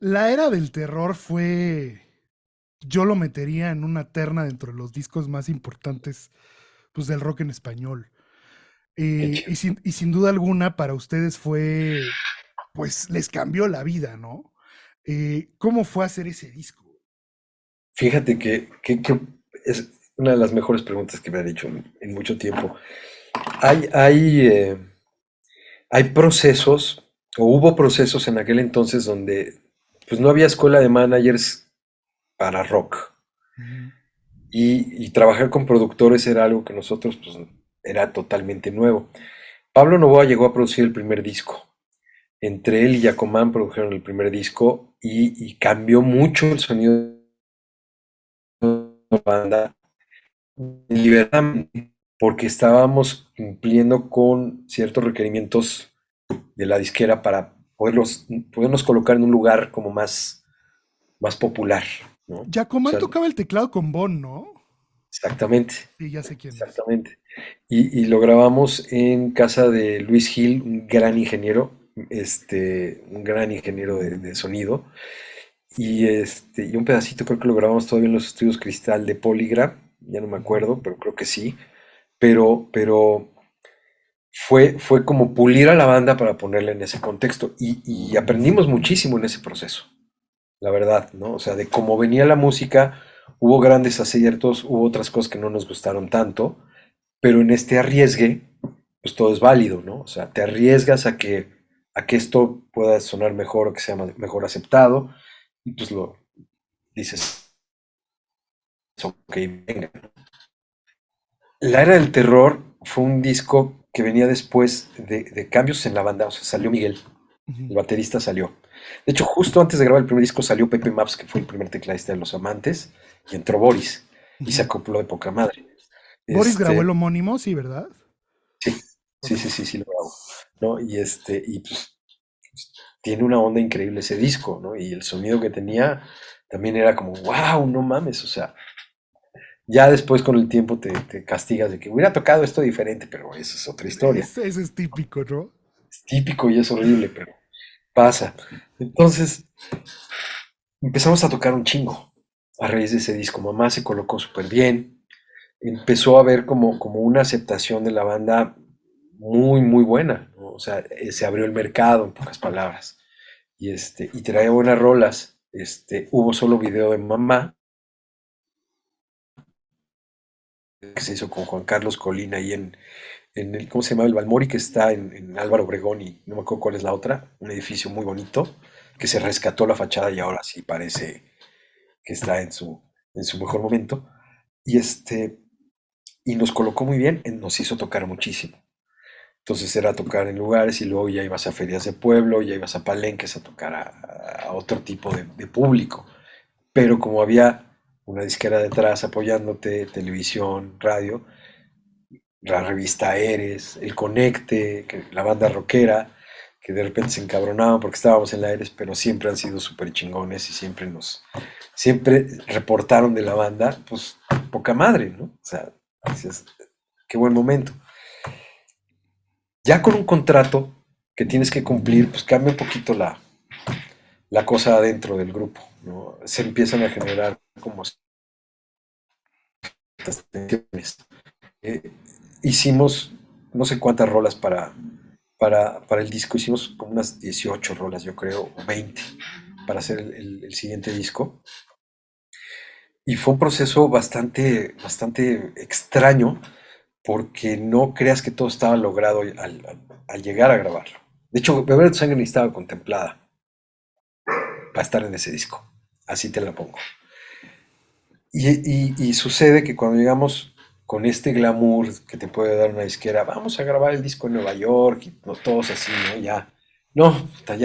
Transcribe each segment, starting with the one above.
La era del terror fue, yo lo metería en una terna dentro de los discos más importantes, pues, del rock en español. Qué chido. Y sin duda alguna para ustedes fue, pues les cambió la vida, ¿no? ¿Cómo fue hacer ese disco? Fíjate que es una de las mejores preguntas que me han hecho en mucho tiempo. Hay, hay, eh, hay procesos, o hubo procesos en aquel entonces donde pues no había escuela de managers para rock. Ujú. Y trabajar con productores era algo que nosotros pues era totalmente nuevo. Pablo Novoa llegó a producir el primer disco. Entre él y Yacomán produjeron el primer disco y cambió mucho el sonido de la banda deliberadamente, porque estábamos cumpliendo con ciertos requerimientos de la disquera para podernos colocar en un lugar como más popular, ¿no? O Giacomán sea, tocaba el teclado con Bon, ¿no? exactamente, Sí, ya sé quién es. exactamente. Y lo grabamos en casa de Luis Gil, un gran ingeniero, un gran ingeniero de sonido. Y un pedacito creo que lo grabamos todavía en los estudios Cristal de Polygram, ya no me Ujú. acuerdo, pero creo que sí. Pero fue como pulir a la banda para ponerla en ese contexto. Y aprendimos muchísimo en ese proceso, la verdad, ¿no? O sea, de cómo venía la música, hubo grandes aciertos, hubo otras cosas que no nos gustaron tanto, pero en este arriesgue, pues todo es válido, ¿no? O sea, te arriesgas a que esto pueda sonar mejor o que sea mejor aceptado, y pues lo dices, ok, venga. La Era del Terror fue un disco que venía después de cambios en la banda, o sea, salió Miguel, Ujú. el baterista salió. De hecho, justo antes de grabar el primer disco salió Pepe Maps, que fue el primer tecladista de Los Amantes, y entró Boris, y se Ujú. acopló de poca madre. Boris grabó el Este, homónimo, sí, ¿verdad? sí, sí, Ok. sí, sí, sí lo grabó, ¿no? Y pues tiene una onda increíble ese disco, ¿no? Y el sonido que tenía también era como, wow, no mames, o sea, ya después con el tiempo te castigas de que hubiera tocado esto diferente, pero eso es otra historia. Ese es típico, ¿no? Es típico y es horrible, pero pasa. Entonces empezamos a tocar un chingo a raíz de ese disco. Mamá se colocó súper bien. Empezó a haber como una aceptación de la banda muy, muy buena, ¿no? O sea, se abrió el mercado, en pocas palabras. Y traía buenas rolas. Hubo solo video de Mamá, que se hizo con Juan Carlos Colina ahí en el, ¿cómo se llama? El Balmori, que está en Álvaro Obregón y no me acuerdo cuál es la otra, un edificio muy bonito, que se rescató la fachada y ahora sí parece que está en su mejor momento. Y, y nos colocó muy bien, nos hizo tocar muchísimo. Entonces era tocar en lugares y luego ya ibas a ferias de pueblo, ya ibas a palenques a tocar a otro tipo de público. Pero como había una disquera detrás apoyándote, televisión, radio, la revista Eres, el Conecte, la banda rockera, que de repente se encabronaban porque estábamos en la Eres, pero siempre han sido súper chingones y siempre reportaron de la banda, pues poca madre, ¿no? O sea, dices, qué buen momento. Ya con un contrato que tienes que cumplir, pues cambia un poquito la cosa dentro del grupo, ¿no? Se empiezan a generar como ciertas tensiones. Eh, Hicimos no sé cuántas rolas para el disco, hicimos como unas 18 rolas, yo creo, o 20, para hacer el siguiente disco. Y fue un proceso bastante, bastante extraño, porque no creas que todo estaba logrado al llegar a grabarlo. De hecho, Beber tu sangre ni estaba contemplada para estar en ese disco. Así te la pongo. Y sucede que cuando llegamos con este glamour que te puede dar una disquera, vamos a grabar el disco en Nueva York, y no, todos así, ¿no? Ya, no, puta,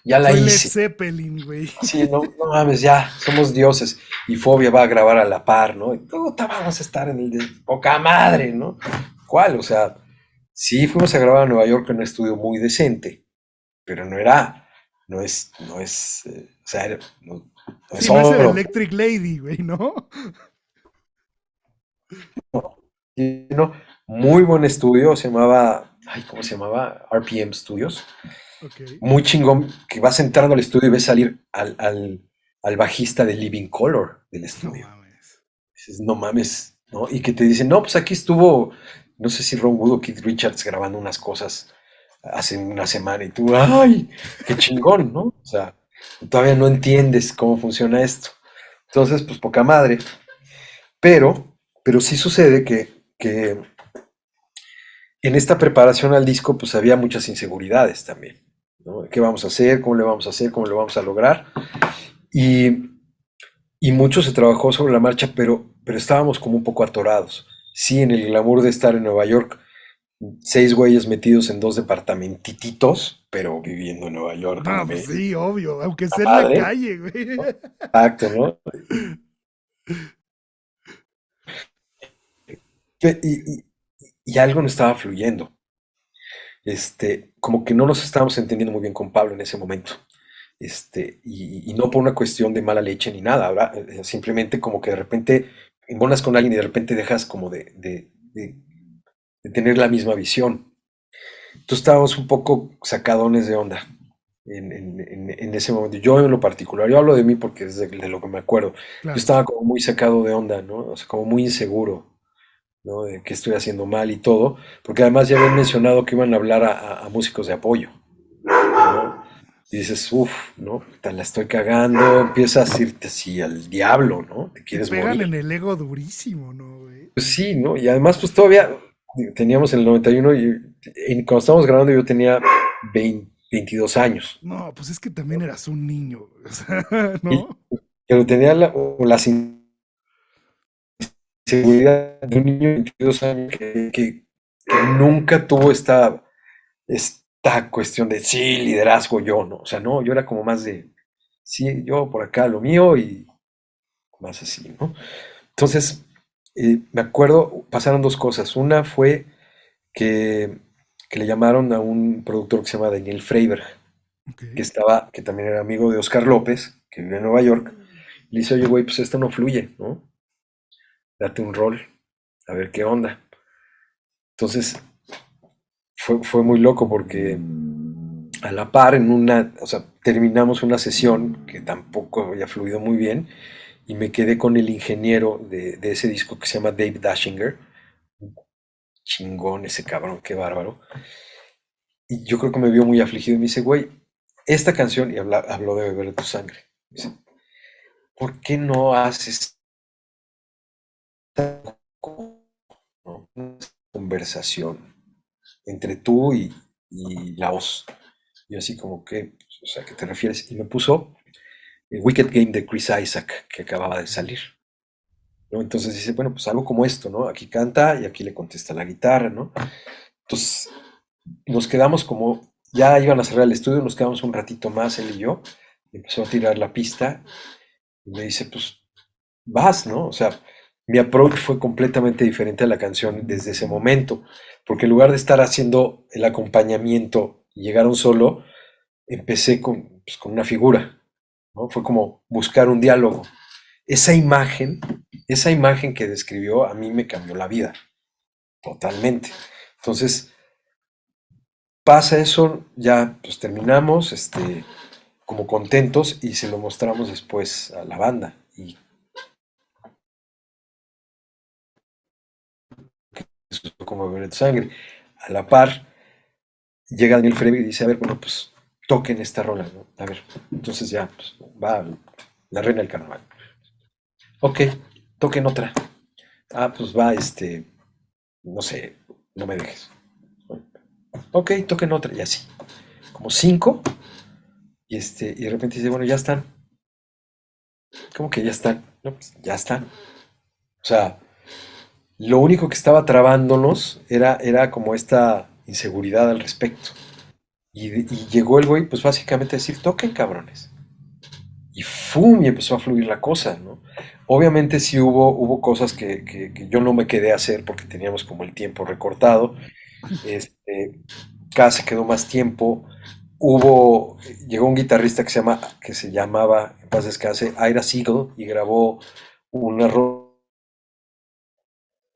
ya la Soy Led hice. Zeppelin, güey. Sí, no, no mames, ya, somos dioses. Y Fobia va a grabar a la par, ¿no? Y puta, vamos a estar en el de poca madre, ¿no? ¿Cuál? O sea, sí fuimos a grabar a Nueva York en un estudio muy decente, pero no es, o sea, no es Sí, no es el oro. Electric Lady, güey, ¿no? ¿No? Muy buen estudio, se llamaba ay, ¿cómo se llamaba? RPM Studios. Ok. Muy chingón, que vas entrando al estudio y ves salir al bajista de Living Color del No estudio. mames. Dices, no mames, ¿no? Y que te dicen, no, pues aquí estuvo, no sé si Ron Wood o Keith Richards grabando unas cosas hace una semana y tú, ay, qué chingón, ¿no? O sea, todavía no entiendes cómo funciona esto. Entonces, pues poca madre. Pero sí sucede que en esta preparación al disco, pues había muchas inseguridades también, ¿no? ¿Qué vamos a hacer? ¿Cómo le vamos a hacer? ¿Cómo lo vamos a lograr? Y, y mucho se trabajó sobre la marcha, pero estábamos como un poco atorados. Sí, en el glamour de estar en Nueva York, 6 güeyes metidos en 2 departamentititos, pero viviendo en Nueva York, No, pues hombre, sí, obvio. Aunque la sea en la madre, calle, güey. ¿no? Exacto, ¿no? Y, y algo no estaba fluyendo. Como que no nos estábamos entendiendo muy bien con Pablo en ese momento. Y no por una cuestión de mala leche ni nada, ¿verdad? Simplemente como que de repente embonas con alguien y de repente dejas como de tener la misma visión. Entonces estábamos un poco sacadones de onda en ese momento. Yo en lo particular, yo hablo de mí porque es de lo que me acuerdo. Yo Claro. estaba como muy sacado de onda, ¿no? O sea, como muy inseguro, ¿no? De que estoy haciendo mal y todo, porque además ya habían mencionado que iban a hablar a músicos de apoyo, ¿no? Y dices, uff, ¿no? Te la estoy cagando, empiezas a irte así al diablo, ¿no? Te Te quieres pegan morir. en el ego durísimo, ¿no, güey? Pues sí, ¿no? Y además, pues todavía teníamos en el 91 y cuando estábamos grabando yo tenía 22 años. No, pues es que también eras un niño, o sea, Y, ¿no? pero tenía la inseguridad de un niño de 22 años que nunca tuvo esta cuestión de sí, liderazgo yo, ¿no? O sea, no, yo era como más de sí, yo por acá lo mío y más así, ¿no? Entonces, me acuerdo, pasaron dos cosas. Una fue que, que le llamaron a un productor que se llama Daniel Freiberg, Ok. que también era amigo de Oscar López, que vive en Nueva York. Le dice, oye, güey, pues esto no fluye, ¿no? Date un rol, a ver qué onda. Entonces, fue muy loco porque a la par, o sea, terminamos una sesión que tampoco había fluido muy bien y me quedé con el ingeniero de ese disco que se llama Dave Dashinger. Chingón ese cabrón, qué bárbaro. Y yo creo que me vio muy afligido y me dice, güey, esta canción, y habló de beber tu sangre. Me dice, ¿por qué no haces una conversación entre tú y la voz? Y así como que, o sea, ¿qué te refieres? Y me puso el Wicked Game de Chris Isaac, que acababa de salir, ¿no? Entonces dice, bueno, pues algo como esto, ¿no? Aquí canta y aquí le contesta la guitarra, ¿no? Entonces nos quedamos como, ya iban a cerrar el estudio, nos quedamos un ratito más él y yo, y empezó a tirar la pista y me dice, pues vas, ¿no? O sea, mi approach fue completamente diferente a la canción desde ese momento, porque en lugar de estar haciendo el acompañamiento y llegar a un solo, empecé pues, con una figura, ¿no? Fue como buscar un diálogo. Esa imagen, esa imagen que describió a mí me cambió la vida, totalmente. Entonces, pasa eso, ya pues terminamos, como contentos y se lo mostramos después a la banda. Y eso fue como beber tu sangre. A la par, llega Daniel Freire y dice, a ver, bueno, pues toquen esta rola, ¿no? A ver, entonces ya, pues, va la reina del carnaval. Ok, toquen otra. Ah, pues va, no sé, no me dejes. Ok, toquen otra, y así. Como cinco, y de repente dice, bueno, ya están. ¿Cómo que ya están? No, pues ya están. O sea, lo único que estaba trabándonos era como esta inseguridad al respecto. Y llegó el güey, pues básicamente a decir, toquen cabrones. Y ¡fum! Y empezó a fluir la cosa, ¿no? Obviamente sí hubo cosas que yo no me quedé a hacer porque teníamos como el tiempo recortado. Este, cada se quedó más tiempo. Llegó un guitarrista que se llamaba, en paz descanse, Ira Siegel, y grabó una,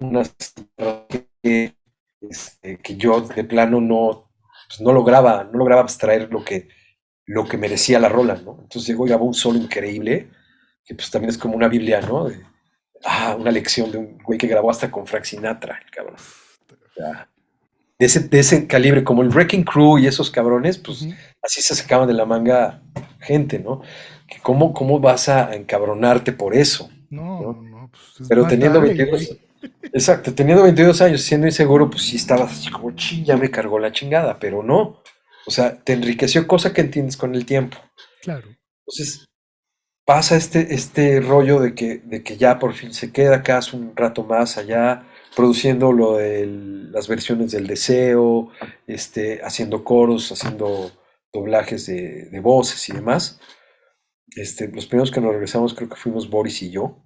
unas que yo de plano no, pues no lograba abstraer lo que merecía la rola, ¿no? Entonces llegó y grabó un solo increíble, que pues también es como una Biblia, ¿no? Una lección de un güey que grabó hasta con Frank Sinatra, el cabrón. Ya. De ese calibre, como el Wrecking Crew y esos cabrones, pues Ujú. así se sacaban de la manga gente, ¿no? Que cómo vas a encabronarte por eso, No, ¿no? no, no, pues es Pero Matt teniendo Darey, güey. 22, exacto, teniendo 22 años, siendo inseguro, pues sí estabas así como, ching, ya me cargó la chingada, pero no. O sea, te enriqueció, cosa que entiendes con el tiempo. Claro. Entonces, pasa este rollo de que ya por fin se queda acá hace un rato más allá, produciendo lo de las versiones del Deseo, haciendo coros, haciendo doblajes de voces y demás. Los primeros que nos regresamos creo que fuimos Boris y yo,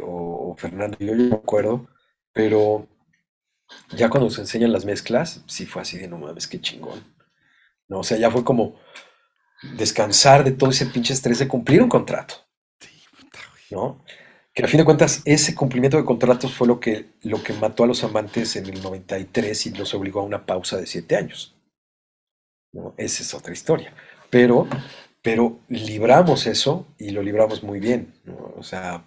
o Fernando y yo no me acuerdo, pero ya cuando nos enseñan las mezclas, sí fue así de no mames, qué chingón. No, o sea, ya fue como descansar de todo ese pinche estrés de cumplir un contrato, Sí, puta, güey. ¿no? Que a fin de cuentas, ese cumplimiento de contratos fue lo que mató a los amantes en el 93 y los obligó a una pausa de 7 años, ¿no? Esa es otra historia. Pero libramos eso y lo libramos muy bien, ¿no? O sea,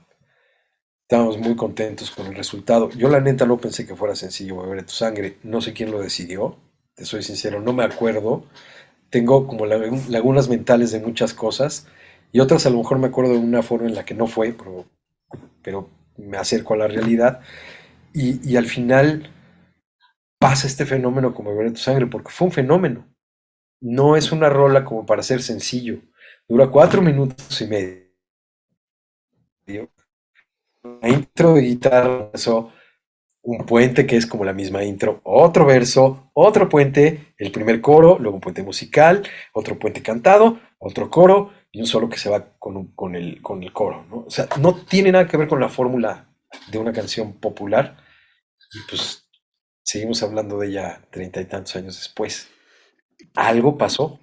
estábamos muy contentos con el resultado. Yo la neta no pensé que fuera sencillo beber tu sangre. No sé quién lo decidió, te soy sincero, no me acuerdo. Tengo como lagunas mentales de muchas cosas y otras a lo mejor me acuerdo de una forma en la que no fue, pero me acerco a la realidad. Y al final pasa este fenómeno como beber tu sangre, porque fue un fenómeno. No es una rola como para ser sencillo. Dura 4 minutos y medio. La intro de guitarra, eso, un puente que es como la misma intro, otro verso, otro puente, el primer coro, luego un puente musical, otro puente cantado, otro coro y un solo que se va con el coro, ¿no? O sea, no tiene nada que ver con la fórmula de una canción popular y pues seguimos hablando de ella 30 y tantos años después. Algo pasó.